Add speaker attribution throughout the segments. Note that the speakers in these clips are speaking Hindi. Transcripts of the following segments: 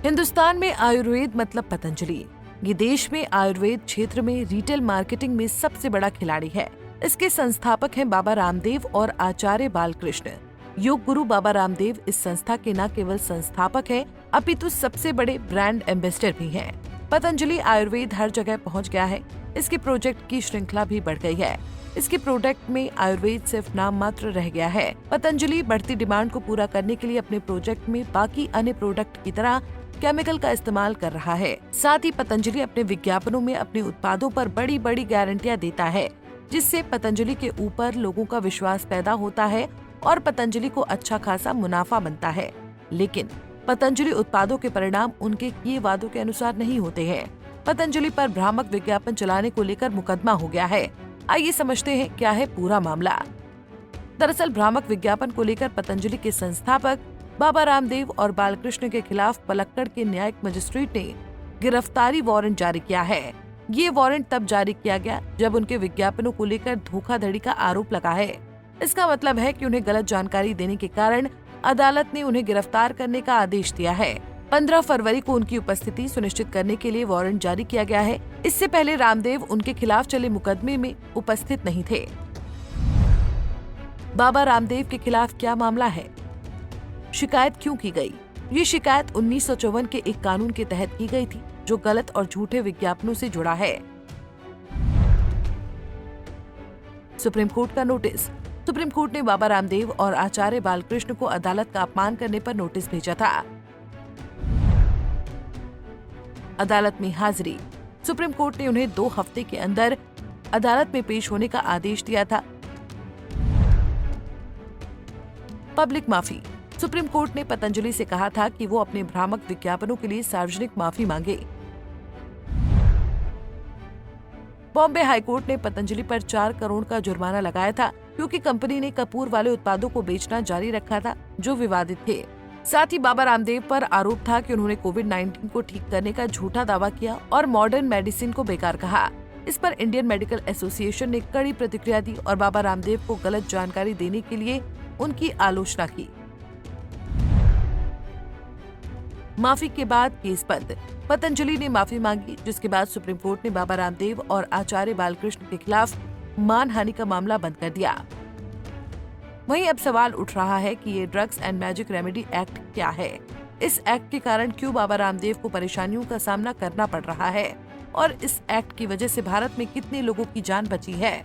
Speaker 1: हिंदुस्तान में आयुर्वेद मतलब पतंजलि। ये देश में आयुर्वेद क्षेत्र में रिटेल मार्केटिंग में सबसे बड़ा खिलाड़ी है। इसके संस्थापक हैं बाबा रामदेव और आचार्य बालकृष्ण। योग गुरु बाबा रामदेव इस संस्था के न केवल संस्थापक हैं, अपितु सबसे बड़े ब्रांड एम्बेसडर भी हैं। पतंजलि आयुर्वेद हर जगह पहुंच गया है। इसके प्रोजेक्ट की श्रृंखला भी बढ़ गई है। इसके प्रोडक्ट में आयुर्वेद सिर्फ नाम मात्र रह गया है। पतंजलि बढ़ती डिमांड को पूरा करने के लिए अपने प्रोजेक्ट में बाकी अन्य प्रोडक्ट की तरह केमिकल का इस्तेमाल कर रहा है। साथ ही पतंजलि अपने विज्ञापनों में अपने उत्पादों पर बड़ी बड़ी गारंटियां देता है, जिससे पतंजलि के ऊपर लोगों का विश्वास पैदा होता है और पतंजलि को अच्छा खासा मुनाफा बनता है। लेकिन पतंजलि उत्पादों के परिणाम उनके किए वादों के अनुसार नहीं होते हैं। पतंजलि पर भ्रामक विज्ञापन चलाने को लेकर मुकदमा हो गया है। आइए समझते हैं क्या है पूरा मामला। दरअसल भ्रामक विज्ञापन को लेकर पतंजलि के संस्थापक बाबा रामदेव और बालकृष्ण के खिलाफ पलक्कड़ के न्यायिक मजिस्ट्रेट ने गिरफ्तारी वारंट जारी किया है। ये वारंट तब जारी किया गया जब उनके विज्ञापनों को लेकर धोखाधड़ी का आरोप लगा है। इसका मतलब है कि उन्हें गलत जानकारी देने के कारण अदालत ने उन्हें गिरफ्तार करने का आदेश दिया है। 15 फरवरी को उनकी उपस्थिति सुनिश्चित करने के लिए वारंट जारी किया गया है। इससे पहले रामदेव उनके खिलाफ चले मुकदमे में उपस्थित नहीं थे। बाबा रामदेव के खिलाफ क्या मामला है? शिकायत क्यों की गई? ये शिकायत 1954 के एक कानून के तहत की गई थी, जो गलत और झूठे विज्ञापनों से जुड़ा है। सुप्रीम कोर्ट का नोटिस। सुप्रीम कोर्ट ने बाबा रामदेव और आचार्य बालकृष्ण को अदालत का अपमान करने पर नोटिस भेजा था। अदालत में हाजिरी। सुप्रीम कोर्ट ने उन्हें 2 हफ्ते के अंदर अदालत में पेश होने का आदेश दिया था। पब्लिक माफी। सुप्रीम कोर्ट ने पतंजलि से कहा था कि वो अपने भ्रामक विज्ञापनों के लिए सार्वजनिक माफी मांगे। बॉम्बे हाईकोर्ट ने पतंजलि पर 4 करोड़ का जुर्माना लगाया था, क्योंकि कंपनी ने कपूर वाले उत्पादों को बेचना जारी रखा था, जो विवादित थे। साथ ही बाबा रामदेव पर आरोप था कि उन्होंने कोविड-19 को ठीक करने का झूठा दावा किया और मॉडर्न मेडिसिन को बेकार कहा। इस पर इंडियन मेडिकल एसोसिएशन ने कड़ी प्रतिक्रिया दी और बाबा रामदेव को गलत जानकारी देने के लिए उनकी आलोचना की। माफी के बाद केस बंद। पतंजलि ने माफी मांगी, जिसके बाद सुप्रीम कोर्ट ने बाबा रामदेव और आचार्य बालकृष्ण के खिलाफ मानहानि का मामला बंद कर दिया। वहीं अब सवाल उठ रहा है कि ये drugs and magic remedy act क्या है? इस एक्ट के कारण क्यों बाबा रामदेव को परेशानियों का सामना करना पड़ रहा है और इस एक्ट की वजह से भारत में कितने लोगों की जान बची है?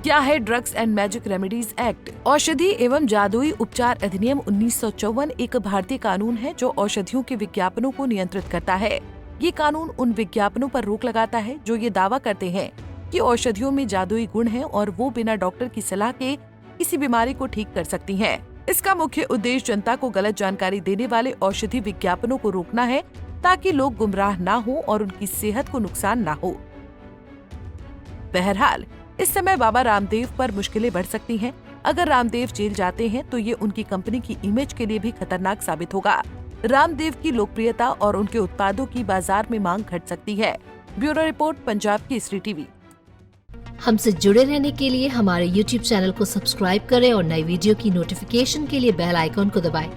Speaker 1: क्या है drugs and magic remedies act? औषधि एवं जादुई उपचार अधिनियम 1954 एक भारतीय कानून है जो औषधियों के विज्ञापनों को नियंत्रित करता है। ये कानून उन विज्ञापनों पर रोक लगाता है जो ये दावा करते हैं कि औषधियों में जादुई गुण हैं और वो बिना डॉक्टर की सलाह के किसी बीमारी को ठीक कर सकती हैं। इसका मुख्य उद्देश्य जनता को गलत जानकारी देने वाले औषधि विज्ञापनों को रोकना है, ताकि लोग गुमराह ना हो और उनकी सेहत को नुकसान ना हो। बहरहाल इस समय बाबा रामदेव पर मुश्किलें बढ़ सकती हैं। अगर रामदेव जेल जाते हैं तो ये उनकी कंपनी की इमेज के लिए भी खतरनाक साबित होगा। रामदेव की लोकप्रियता और उनके उत्पादों की बाजार में मांग घट सकती है। Bureau report, Punjab Kesari TV.
Speaker 2: हमसे जुड़े रहने के लिए हमारे YouTube चैनल को सब्सक्राइब करें और नई वीडियो की नोटिफिकेशन के लिए बेल आइकॉन को दबाएं।